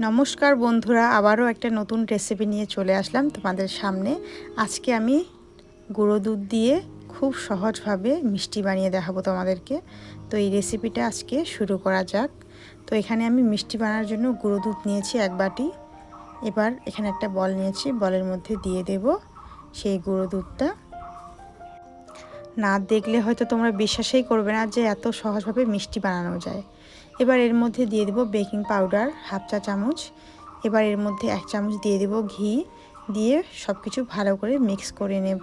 নমস্কার বন্ধুরা, আবারও একটা নতুন রেসিপি নিয়ে চলে আসলাম তোমাদের সামনে। আজকে আমি গুঁড়ো দুধ দিয়ে খুব সহজভাবে মিষ্টি বানিয়ে দেখাবো তোমাদেরকে। তো এই রেসিপিটা আজকে শুরু করা যাক। তো এখানে আমি মিষ্টি বানানোর জন্য গুঁড়ো দুধ নিয়েছি 1 বাটি। এবার এখানে একটা বল নিয়েছি, বলের মধ্যে দিয়ে দেব সেই গুঁড়ো দুধটা। না দেখলে হয়তো তোমরা বিশ্বাসই করবে না যে এত সহজভাবে মিষ্টি বানানো যায়। এবার এর মধ্যে দিয়ে দেব বেকিং পাউডার 1/2 চা চামচ। এবার এর মধ্যে 1 চামচ দিয়ে দেব ঘি, দিয়ে সব কিছু ভালো করে মিক্স করে নেব।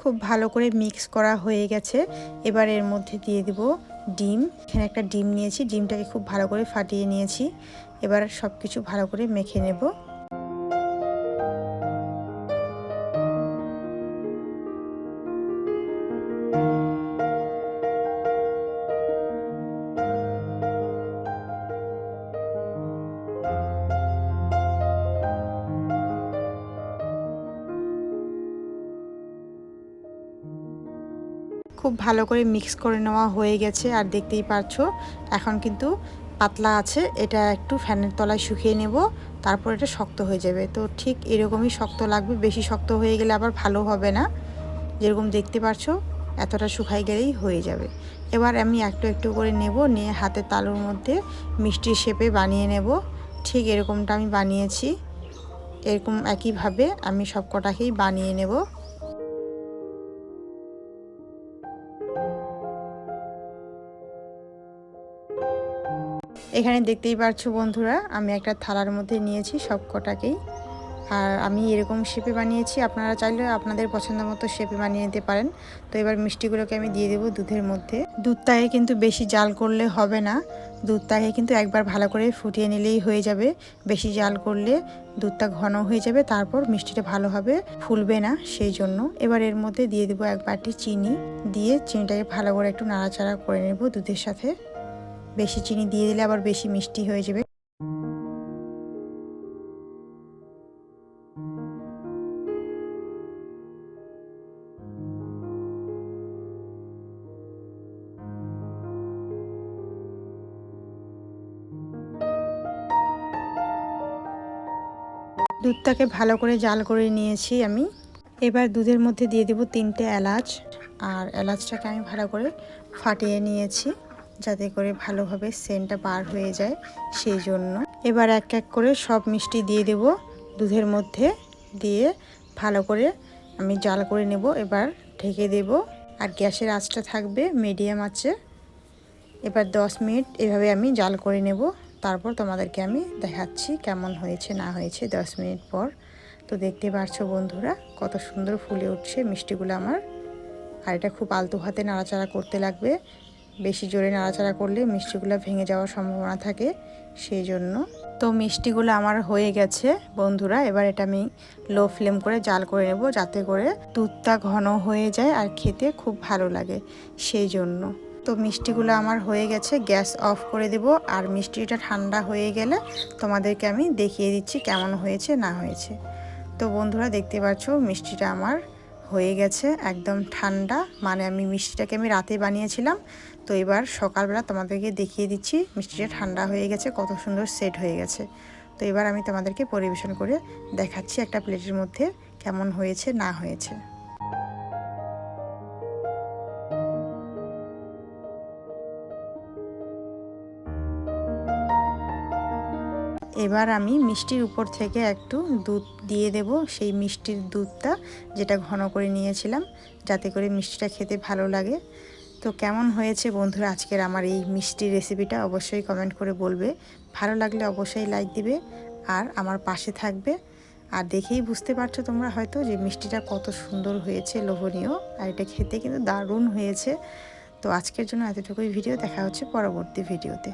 খুব ভালো করে মিক্স করা হয়ে গেছে। এবার এর মধ্যে দিয়ে দেব ডিম। এখানে একটা ডিম নিয়েছি, ডিমটাকে খুব ভালো করে ফাটিয়ে নিয়েছি। এবার সব কিছু ভালো করে মেখে নেব। খুব ভালো করে মিক্স করে নেওয়া হয়ে গেছে। আর দেখতেই পাচ্ছো এখন কিন্তু পাতলা আছে। এটা একটু ফ্যানের তলায় শুকিয়ে নেব, তারপর এটা শক্ত হয়ে যাবে। তো ঠিক এরকমই শক্ত লাগবে, বেশি শক্ত হয়ে গেলে আবার ভালো হবে না। যেরকম দেখতে পাচ্ছো এতটা শুকাই গেলেই হয়ে যাবে। এবার আমি একটু একটু করে নেব, নিয়ে হাতের তালুর মধ্যে মিষ্টির শেপে বানিয়ে নেব। ঠিক এরকমটা আমি বানিয়েছি। এরকম একইভাবে আমি সব কটাকেই বানিয়ে নেব। এখানে দেখতেই পাচ্ছ বন্ধুরা, আমি একটা থালার মধ্যে নিয়েছি সব কটাকেই। আর আমি এরকম শেপে বানিয়েছি, আপনারা চাইলে আপনাদের পছন্দ মতো শেপে বানিয়ে নিতে পারেন। তো এবার মিষ্টিগুলোকে আমি দিয়ে দেবো দুধের মধ্যে। দুধটাকে কিন্তু বেশি জাল করলে হবে না, দুধটাকে কিন্তু একবার ভালো করে ফুটিয়ে নিলেই হয়ে যাবে। বেশি জাল করলে দুধটা ঘন হয়ে যাবে, তারপর মিষ্টিটা ভালোভাবে ফুলবে না, সেই জন্য। এবার এর মধ্যে দিয়ে দেবো 1 বাটি চিনি, দিয়ে চিনিটাকে ভালো করে একটু নাড়াচাড়া করে নেব দুধের সাথে। বেশি চিনি দিয়ে দিলে আবার বেশি মিষ্টি হয়ে যাবে। দুধটাকে ভালো করে জাল করে নিয়েছি আমি। এবার দুধের মধ্যে দিয়ে দেব 3টে এলাচ। আর এলাচটাকে আমি ভালো করে ফাটিয়ে নিয়েছি, যাতে করে ভালোভাবে সেন্টটা বার হয়ে যায়, সেই জন্য। এবার এক এক করে সব মিষ্টি দিয়ে দেব দুধের মধ্যে, দিয়ে ভালো করে আমি জাল করে নেব। এবার ঢেকে দেব, আর গ্যাসের আঁচটা থাকবে মিডিয়াম আঁচে। এবার 10 মিনিট এভাবে আমি জাল করে নেব, তারপর তোমাদেরকে আমি দেখাচ্ছি কেমন হয়েছে না হয়েছে 10 মিনিট পর। তো দেখতে পাচ্ছো বন্ধুরা কত সুন্দর ফুলে উঠছে মিষ্টিগুলো আমার। আর এটা খুব আলতো হাতে নাড়াচাড়া করতে লাগবে, বেশি জোরে নাড়াচাড়া করলে মিষ্টিগুলো ভেঙে যাওয়ার সম্ভাবনা থাকে, সেই জন্য। তো মিষ্টিগুলো আমার হয়ে গেছে বন্ধুরা। এবার এটা আমি লো ফ্লেম করে জাল করে নেব, যাতে করে দুধটা ঘন হয়ে যায় আর খেতে খুব ভালো লাগে, সেই জন্য। তো মিষ্টিগুলো আমার হয়ে গেছে, গ্যাস অফ করে দেব। আর মিষ্টিটা ঠান্ডা হয়ে গেলে তোমাদেরকে আমি দেখিয়ে দিচ্ছি কেমন হয়েছে না হয়েছে। তো বন্ধুরা দেখতে পাচ্ছ মিষ্টিটা আমার হয়ে গেছে একদম ঠান্ডা, মানে আমি মিষ্টিটাকে আমি রাতে বানিয়েছিলাম। তো এবার সকালবেলা তোমাদেরকে দেখিয়ে দিচ্ছি মিষ্টিটা ঠান্ডা হয়ে গেছে, কত সুন্দর সেট হয়ে গেছে। তো এবার আমি তোমাদেরকে পরিবেশন করে দেখাচ্ছি একটা প্লেটের মধ্যে কেমন হয়েছে না হয়েছে। এবার আমি মিষ্টির উপর থেকে একটু দুধ দিয়ে দেব, সেই মিষ্টির দুধটা যেটা ঘন করে নিয়েছিলাম, যাতে করে মিষ্টিটা খেতে ভালো লাগে। তো কেমন হয়েছে বন্ধুরা আজকের আমার এই মিষ্টির রেসিপিটা অবশ্যই কমেন্ট করে বলবে। ভালো লাগলে অবশ্যই লাইক দিবে আর আমার পাশে থাকবে। আর দেখেই বুঝতে পারছো তোমরা হয়তো যে মিষ্টিটা কত সুন্দর হয়েছে, লোভনীয়। আর এটা খেতে কিন্তু দারুণ হয়েছে। তো আজকের জন্য এতটুকুই ভিডিও, দেখা হচ্ছে পরবর্তী ভিডিওতে।